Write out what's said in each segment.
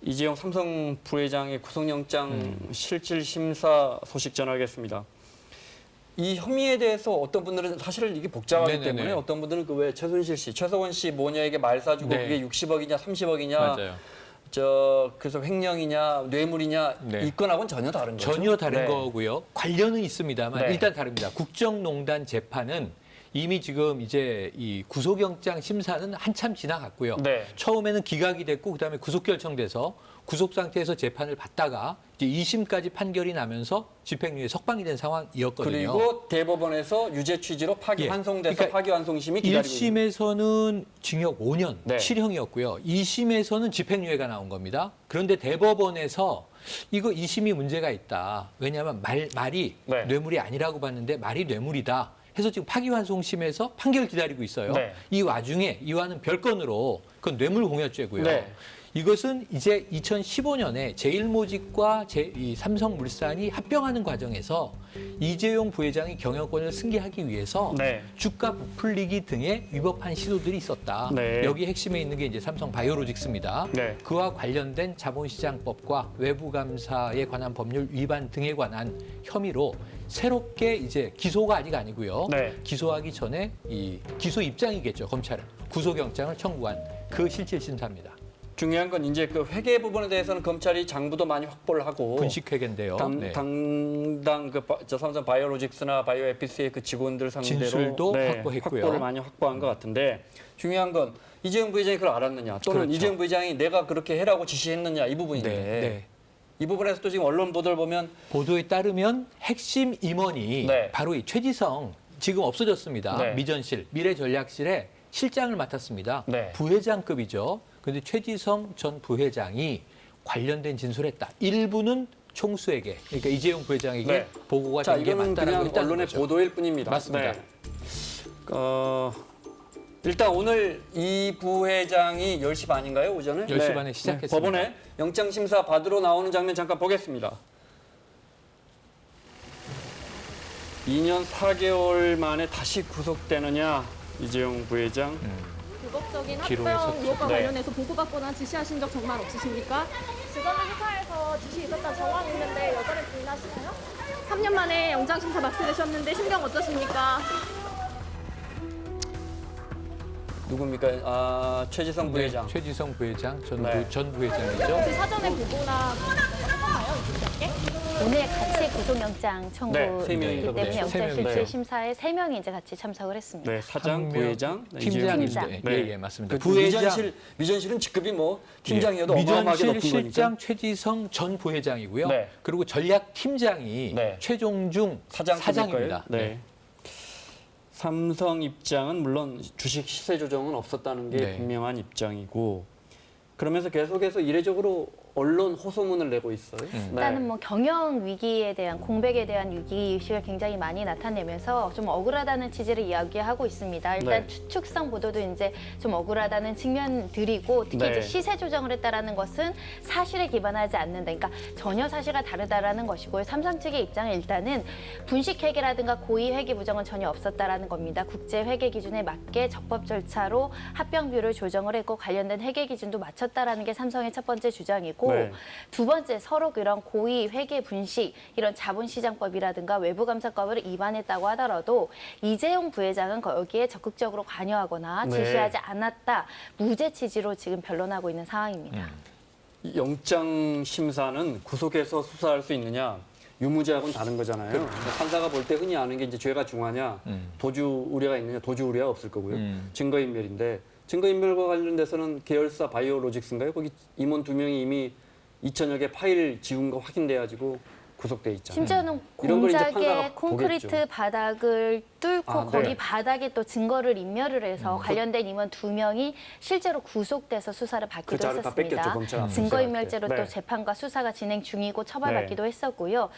이재용 삼성 부회장의 구속영장 실질 심사 소식 전하겠습니다. 이 혐의에 대해서 어떤 분들은 사실 이게 복잡하기 네네네. 때문에 어떤 분들은 그 왜 최순실 씨, 최서원 씨 모녀에게 말 사주고 네. 그게 60억이냐 30억이냐 맞아요. 그래서 횡령이냐 뇌물이냐 네. 이 건하고는 전혀 다른 거죠. 전혀 다른 네. 거고요. 관련은 있습니다만 네. 일단 다릅니다. 국정농단 재판은 이미 지금 이제 이 구속영장 심사는 한참 지나갔고요. 네. 처음에는 기각이 됐고 그다음에 구속 결정돼서 구속 상태에서 재판을 받다가 이제 2심까지 판결이 나면서 집행유예 석방이 된 상황이었거든요. 그리고 대법원에서 유죄 취지로 파기환송돼서 그러니까 파기환송심이 기다리고 있는 1심에서는 징역 5년 네. 실형이었고요. 2심에서는 집행유예가 나온 겁니다. 그런데 대법원에서 이거 2심이 문제가 있다. 왜냐하면 말이 네. 뇌물이 아니라고 봤는데 말이 뇌물이다. 해서 지금 파기환송심에서 판결 기다리고 있어요. 네. 이 와중에 이와는 별건으로 그건 뇌물공여죄고요. 네. 이것은 이제 2015년에 제일모직과 이 삼성물산이 합병하는 과정에서 이재용 부회장이 경영권을 승계하기 위해서 네. 주가 부풀리기 등의 위법한 시도들이 있었다. 네. 여기 핵심에 있는 게 이제 삼성바이오로직스입니다. 네. 그와 관련된 자본시장법과 외부감사에 관한 법률 위반 등에 관한 혐의로 새롭게 이제 기소가 아직 아니고요. 네. 기소하기 전에 이 기소 입장이겠죠. 검찰은 구속영장을 청구한 그 실질 심사입니다. 중요한 건 이제 그 회계 부분에 대해서는 검찰이 장부도 많이 확보를 하고 분식회계인데요. 네. 당당 저 삼성 바이오로직스나 바이오에피스의 그 직원들 상대로 진술도 확보했고요. 확보를 많이 확보한 것 같은데 중요한 건 이재용 부회장이 그걸 알았느냐 또는 그렇죠. 이재용 부회장이 내가 그렇게 해라고 지시했느냐 이 부분인데 네. 이 부분에서 또 지금 언론 보도를 보면 보도에 따르면 핵심 임원이 네. 바로 이 최지성 지금 없어졌습니다. 네. 미전실 미래전략실의 실장을 맡았습니다. 네. 부회장급이죠. 그런데 최지성 전 부회장이 관련된 진술을 했다. 일부는 총수에게 그러니까 이재용 부회장에게 네. 보고가 자 된 게 이거는 맞다라고 그냥 했다는 언론의 거죠. 보도일 뿐입니다. 맞습니다. 네. 일단 오늘 이 부회장이 10시 반인가요? 오전에? 10시 반에 시작했습니다. 법원에 영장심사 받으러 나오는 장면 잠깐 보겠습니다. 2년 4개월 만에 다시 구속되느냐 이재용 부회장. 불법적인 기록에 합병 섰죠. 의혹과 네. 관련해서 보고받거나 지시하신 적 정말 없으십니까? 지검의 수사에서 지시 있었다는 정황이 있는데 여전히 부인하시나요? 3년 만에 영장심사 맡게 되셨는데 심경 어떠십니까? 누굽니까? 최지성 부회장. 네, 최지성 부회장 네. 전 부회장이죠. 혹시 사전에 보고나 했나요? 이분께? 오늘 같이 구속영장 청구이기 세 명이죠. 때문에 네, 세 명이죠. 영장실질심사에 3명이 이제 같이 참석을 했습니다. 네, 사장, 한 명, 부회장, 팀장인데 네. 예, 맞습니다. 그 부회장 미전실은 직급이 뭐 팀장이어도 예, 어마어마하게 미전실 높은 거니까. 실장 최지성 전 부회장이고요. 네. 그리고 전략팀장이 네. 최종중 사장입니다. 네. 삼성 입장은 물론 주식 시세 조정은 없었다는 게 네. 분명한 입장이고 그러면서 계속해서 이례적으로 언론 호소문을 내고 있어요. 일단은 뭐 경영 위기에 대한 공백에 대한 위기 의식을 굉장히 많이 나타내면서 좀 억울하다는 취지를 이야기하고 있습니다. 일단 네. 추측성 보도도 이제 좀 억울하다는 측면들이고 특히 네. 이제 시세 조정을 했다라는 것은 사실에 기반하지 않는다. 그러니까 전혀 사실과 다르다라는 것이고요. 삼성 측의 입장은 일단은 분식 회계라든가 고의 회계 부정은 전혀 없었다라는 겁니다. 국제 회계 기준에 맞게 적법 절차로 합병비율을 조정을 했고 관련된 회계 기준도 맞췄다라는 게 삼성의 첫 번째 주장이고. 네. 두 번째 서로 그런 고의 회계 분식 이런 자본시장법이라든가 외부감사법을 위반했다고 하더라도 이재용 부회장은 거기에 적극적으로 관여하거나 네. 지시하지 않았다 무죄 취지로 지금 변론하고 있는 상황입니다. 영장 심사는 구속해서 수사할 수 있느냐 유무죄하고는 다른 거잖아요. 그렇죠. 판사가 볼 때 흔히 아는 게 이제 죄가 중하냐 도주 우려가 있느냐 도주 우려가 없을 거고요. 증거인멸인데 증거인멸과 관련돼서는 계열사 바이오로직스인가요? 거기 임원 2명이 이미 2천여 개 파일 지운 거 확인돼가지고 구속돼 있잖아요. 심지어는 이런 걸 이제 판사가 공작의 콘크리트 보겠죠. 바닥을 뚫고 아, 거기 네. 바닥에 또 증거를 인멸을 해서 관련된 임원 2명이 실제로 구속돼서 수사를 그 받기도 자료 다 뺏겼죠, 했었습니다. 검찰 증거인멸죄로 네. 또 재판과 수사가 진행 중이고 처벌받기도 네. 했었고요.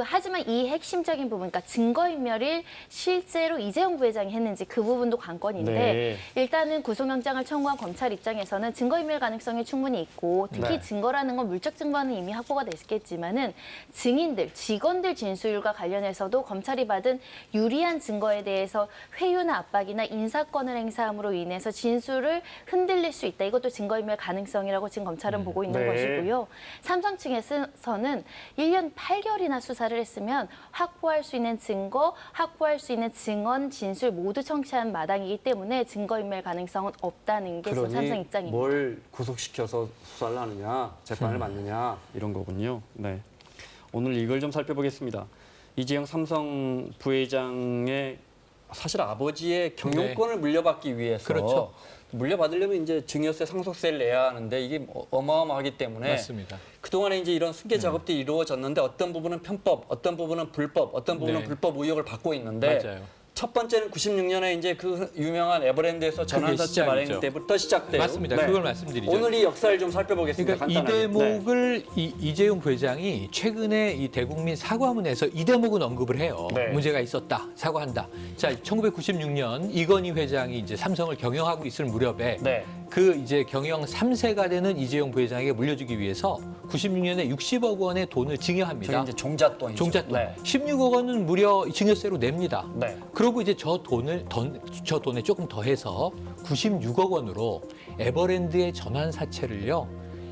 하지만 이 핵심적인 부분, 그러니까 증거인멸을 실제로 이재용 부회장이 했는지 그 부분도 관건인데 네. 일단은 구속영장을 청구한 검찰 입장에서는 증거인멸 가능성이 충분히 있고 특히 네. 증거라는 건 물적 증거는 이미 확보가 됐겠지만은 증인들, 직원들 진술과 관련해서도 검찰이 받은 유리한 증거에 대해서 회유나 압박이나 인사권을 행사함으로 인해서 진술을 흔들릴 수 있다. 이것도 증거인멸 가능성이라고 지금 검찰은 보고 있는 네. 것이고요. 삼성 측에서는 1년 8개월이나 수사를 했으면 확보할 수 있는 증거, 확보할 수 있는 증언, 진술 모두 청취한 마당이기 때문에 증거인멸 가능성은 없다는 게 지금 삼성 입장입니다. 뭘 구속시켜서 수사를 하느냐, 재판을 받느냐 이런 거군요. 네. 오늘 이걸 좀 살펴보겠습니다. 이재용 삼성 부회장의 사실 아버지의 경영권을 물려받기 위해서 그렇죠. 물려받으려면 이제 증여세, 상속세를 내야 하는데 이게 어마어마하기 때문에 맞습니다. 그동안에 이제 이런 승계 작업들이 이루어졌는데 어떤 부분은 편법, 어떤 부분은 불법, 어떤 부분은 네. 불법 의혹을 받고 있는데 맞아요. 첫 번째는 96년에 이제 그 유명한 에버랜드에서 전환사채 시작이죠. 발행 때부터 시작돼요. 맞습니다. 네. 그걸 말씀드리죠. 오늘 이 역사를 좀 살펴보겠습니다. 그러니까 이 간단하게. 대목을 이재용 부회장이 최근에 이 대국민 사과문에서 이 대목은 언급을 해요. 네. 문제가 있었다, 사과한다. 자, 1996년 이건희 회장이 이제 삼성을 경영하고 있을 무렵에 네. 그 이제 경영 3세가 되는 이재용 부회장에게 물려주기 위해서 96년에 60억 원의 돈을 증여합니다. 저게 이제 종잣돈이죠. 종잣돈. 네. 16억 원은 무려 증여세로 냅니다. 네. 그리고 이제 저 돈에 조금 더해서 96억 원으로 에버랜드의 전환 사채를요,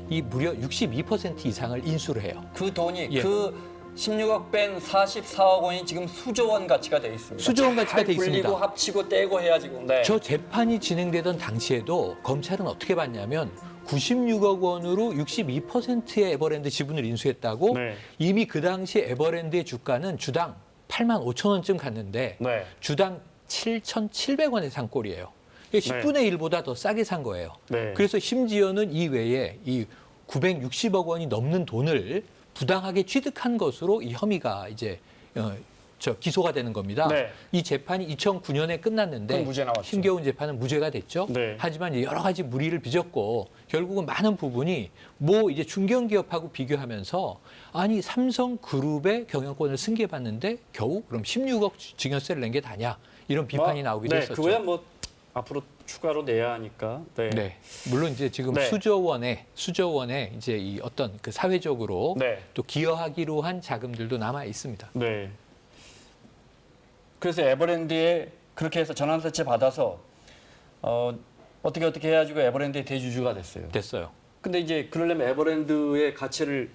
이 무려 62% 이상을 인수를 해요. 그 돈이 예. 그 16억 뺀 44억 원이 지금 수조 원 가치가 돼 있습니다. 수조 원 가치가 잘 돼 있습니다. 불리고 합치고 떼고 해야 지금. 네. 저 재판이 진행되던 당시에도 검찰은 어떻게 봤냐면 96억 원으로 62%의 에버랜드 지분을 인수했다고 네. 이미 그 당시 에버랜드의 주가는 주당 8만 5천 원쯤 갔는데 네. 주당 7,700원에 산 꼴이에요. 10분의 1보다 더 싸게 산 거예요. 네. 그래서 심지어는 이외에 이 960억 원이 넘는 돈을 부당하게 취득한 것으로 이 혐의가 이제 기소가 되는 겁니다. 네. 이 재판이 2009년에 끝났는데 그럼 무죄 나왔죠. 신겨운 재판은 무죄가 됐죠. 네. 하지만 이제 여러 가지 무리를 빚었고 결국은 많은 부분이 뭐 이제 중견기업하고 비교하면서 아니 삼성그룹의 경영권을 승계받는데 겨우 그럼 16억 증여세를 낸 게 다냐 이런 비판이 나오기도 네, 했었죠. 그거야 뭐 앞으로 추가로 내야 하니까. 네. 네. 물론 이제 지금 네. 수조 원에 이제 이 어떤 그 사회적으로 네. 또 기여하기로 한 자금들도 남아 있습니다. 네. 그래서 에버랜드에 그렇게 해서 전환사채 받아서 어떻게 해가지고 에버랜드의 대주주가 됐어요. 됐어요. 근데 이제 그러려면 에버랜드의 가치를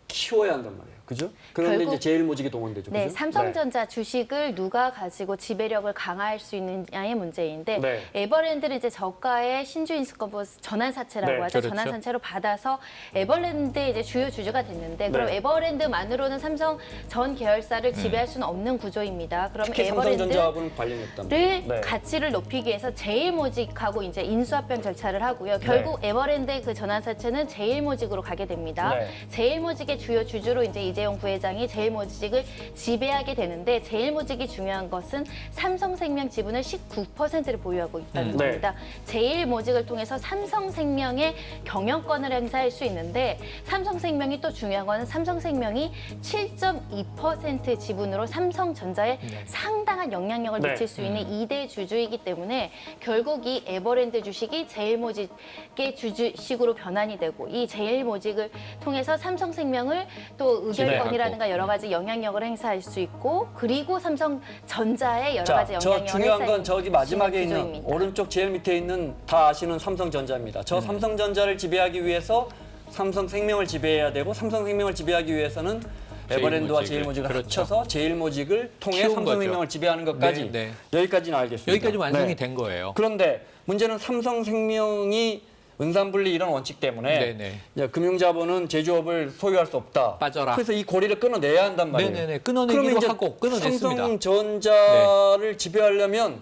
키워야 한단 말이에요. 그죠? 그런데 결국- 이제 제일모직이 동원되죠. 네, 그죠? 삼성전자 주식을 누가 가지고 지배력을 강화할 수 있느냐의 문제인데 네. 에버랜드는 이제 저가의 신주 인수권부 전환사채라고 네, 하죠. 그렇죠. 전환사채로 받아서 에버랜드의 이제 주요 주주가 됐는데 그럼 네. 에버랜드만으로는 삼성 전 계열사를 지배할 수는 없는 구조입니다. 그럼 특히 에버랜드 삼성전자하고는 관련이 없단 말이에요. 를 가치를 높이기 위해서 제일모직하고 이제 인수합병 절차를 하고요. 결국 에버랜드의 그 전환사채는 제일모직으로 가게 됩니다. 네. 제일모직의 주요 주주로 이제 이재용 부회장이 제일모직을 지배하게 되는데 제일모직이 중요한 것은 삼성생명 지분을 19%를 보유하고 있다는 네. 겁니다. 제일모직을 통해서 삼성생명의 경영권을 행사할 수 있는데 삼성생명이 또 중요한 거는 삼성생명이 7.2% 지분으로 삼성전자에 상당한 영향력을 네. 미칠 수 있는 2대 주주이기 때문에 결국 이 에버랜드 주식이 제일모직의 주주식으로 변환이 되고 이 제일모직을 통해서 삼성생명을 또 의결권이라든가 여러 가지 영향력을 행사할 수 있고 그리고 삼성전자에 여러 가지 자, 저 영향력을 중요한 건 행사할 저기 마지막에 수 있는 구조입니다. 오른쪽 제일 밑에 있는 다 아시는 삼성전자입니다. 저 삼성전자를 지배하기 위해서 삼성생명을 지배해야 되고 삼성생명을 지배하기 위해서는 에버랜드와 제일모직을 그렇죠. 합쳐서 제일모직을 통해 키운 삼성생명을 거죠. 지배하는 것까지 네, 여기까지는 알겠습니다. 여기까지 완성이 네. 된 거예요. 그런데 문제는 삼성생명이 은산분리 이런 원칙 때문에 네네. 이제 금융자본은 제조업을 소유할 수 없다. 빠져라. 그래서 이 고리를 끊어내야 한단 말이에요. 네네네. 끊어내기로 그러면 이제 하고 끊어냈습니다. 삼성전자를 지배하려면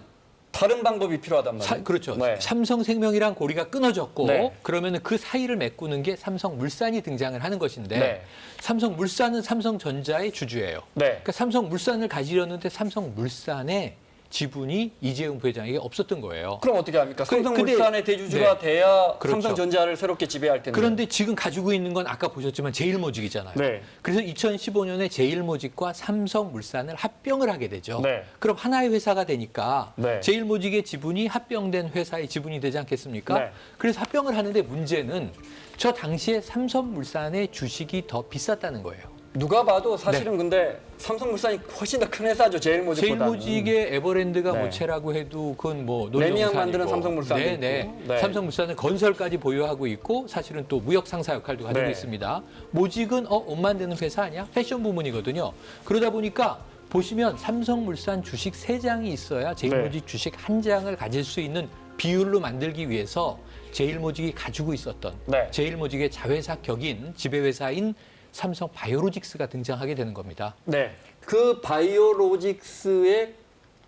다른 방법이 필요하단 말이에요. 그렇죠. 네. 삼성생명이랑 고리가 끊어졌고 네. 그러면 그 사이를 메꾸는 게 삼성물산이 등장을 하는 것인데 네. 삼성물산은 삼성전자의 주주예요. 네. 그러니까 삼성물산을 가지려는데 삼성물산의 지분이 이재용 부회장에게 없었던 거예요. 그럼 어떻게 합니까? 근데- 삼성물산의 대주주가 네. 돼야 그렇죠. 삼성전자를 새롭게 지배할 텐데. 그런데 지금 가지고 있는 건 아까 보셨지만 제일모직이잖아요. 네. 그래서 2015년에 제일모직과 삼성물산을 합병을 하게 되죠. 네. 그럼 하나의 회사가 되니까 네. 제일모직의 지분이 합병된 회사의 지분이 되지 않겠습니까? 네. 그래서 합병을 하는데 문제는 저 당시에 삼성물산의 주식이 더 비쌌다는 거예요. 누가 봐도 사실은 근데 삼성물산이 훨씬 더 큰 회사죠. 제일모직보다. 제일모직의 에버랜드가 네. 모체라고 해도 그건 뭐 레미안 놀이동산이고. 만드는 삼성물산도 네. 있고. 네. 삼성물산은 건설까지 보유하고 있고 사실은 또 무역 상사 역할도 가지고 네. 있습니다. 모직은 옷 만드는 회사 아니야? 패션 부문이거든요. 그러다 보니까 보시면 삼성물산 주식 3장이 있어야 제일모직 네. 주식 1장을 가질 수 있는 비율로 만들기 위해서 제일모직이 가지고 있었던 네. 제일모직의 자회사 격인 지배회사인 삼성 바이오로직스가 등장하게 되는 겁니다. 네. 그 바이오로직스의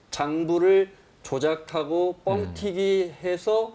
장부를 조작하고 뻥튀기 해서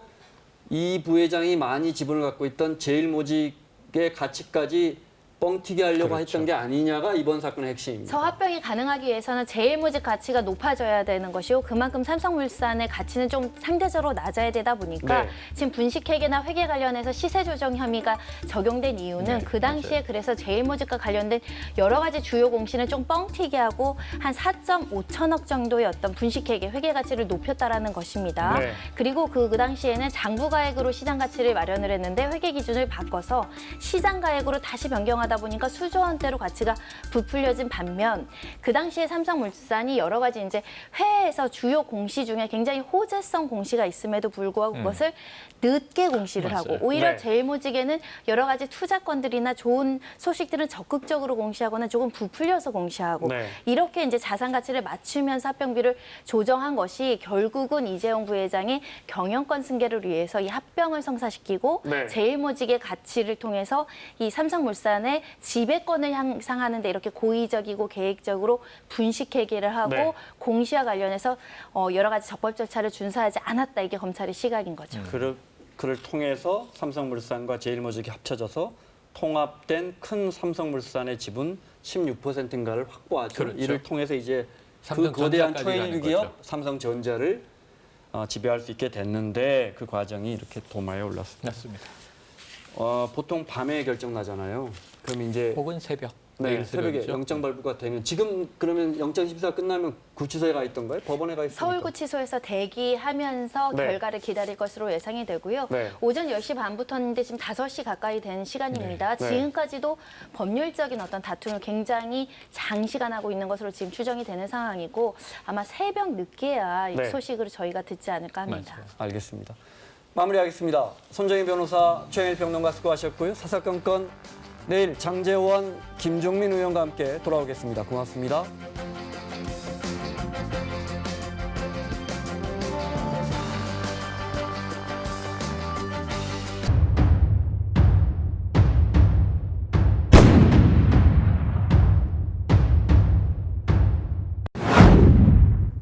이 부회장이 많이 지분을 갖고 있던 제일모직의 가치까지 뻥튀기 하려고 그렇죠. 했던 게 아니냐가 이번 사건의 핵심입니다. 저 합병이 가능하기 위해서는 제일모직 가치가 높아져야 되는 것이고 그만큼 삼성물산의 가치는 좀 상대적으로 낮아야 되다 보니까 네. 지금 분식회계나 회계 관련해서 시세 조정 혐의가 적용된 이유는 그 당시에 그래서 제일모직과 관련된 여러 가지 주요 공시는 좀 뻥튀기하고 한 4.5천억 정도의 어떤 분식회계 회계 가치를 높였다라는 것입니다. 네. 그리고 그 당시에는 장부가액으로 시장 가치를 마련을 했는데 회계 기준을 바꿔서 시장 가액으로 다시 변경하다 보니까 수조 원대로 가치가 부풀려진 반면 그 당시에 삼성물산이 여러 가지 이제 회에서 주요 공시 중에 굉장히 호재성 공시가 있음에도 불구하고 그것을 늦게 공시를 맞아요. 하고 오히려 네. 제일모직에는 여러 가지 투자권들이나 좋은 소식들은 적극적으로 공시하거나 조금 부풀려서 공시하고 네. 이렇게 이제 자산 가치를 맞추면서 합병비를 조정한 것이 결국은 이재용 부회장이 경영권 승계를 위해서 이 합병을 성사시키고 네. 제일모직의 가치를 통해서 이 삼성물산의 지배권을 향상하는 데 이렇게 고의적이고 계획적으로 분식회계를 하고 네. 공시와 관련해서 여러 가지 적법 절차를 준수하지 않았다. 이게 검찰의 시각인 거죠. 그를 통해서 삼성물산과 제일모직이 합쳐져서 통합된 큰 삼성물산의 지분 16%인가를 확보하죠. 그렇죠. 이를 통해서 이제 그 삼성전자까지 거대한 가는 초일 기업 거죠. 삼성전자를 지배할 수 있게 됐는데 그 과정이 이렇게 도마에 올랐습니다. 맞습니다. 보통 밤에 결정 나잖아요. 그럼 이제 혹은 새벽. 네, 내일 새벽에 새벽이죠. 영장 발부가 되면 지금 그러면 영장 심사가 끝나면 구치소에 가 있던가요? 법원에 가 있습니까? 서울구치소에서 대기하면서 네. 결과를 기다릴 것으로 예상이 되고요. 네. 오전 10시 반부터인데 지금 5시 가까이 된 시간입니다. 네. 지금까지도 법률적인 어떤 다툼을 굉장히 장시간 하고 있는 것으로 지금 추정이 되는 상황이고 아마 새벽 늦게야 이 네. 소식을 저희가 듣지 않을까 합니다. 맞아요. 알겠습니다. 마무리하겠습니다. 손정희 변호사, 최영일 평론가 수고하셨고요. 사사건건 내일 장제원, 김종민 의원과 함께 돌아오겠습니다. 고맙습니다.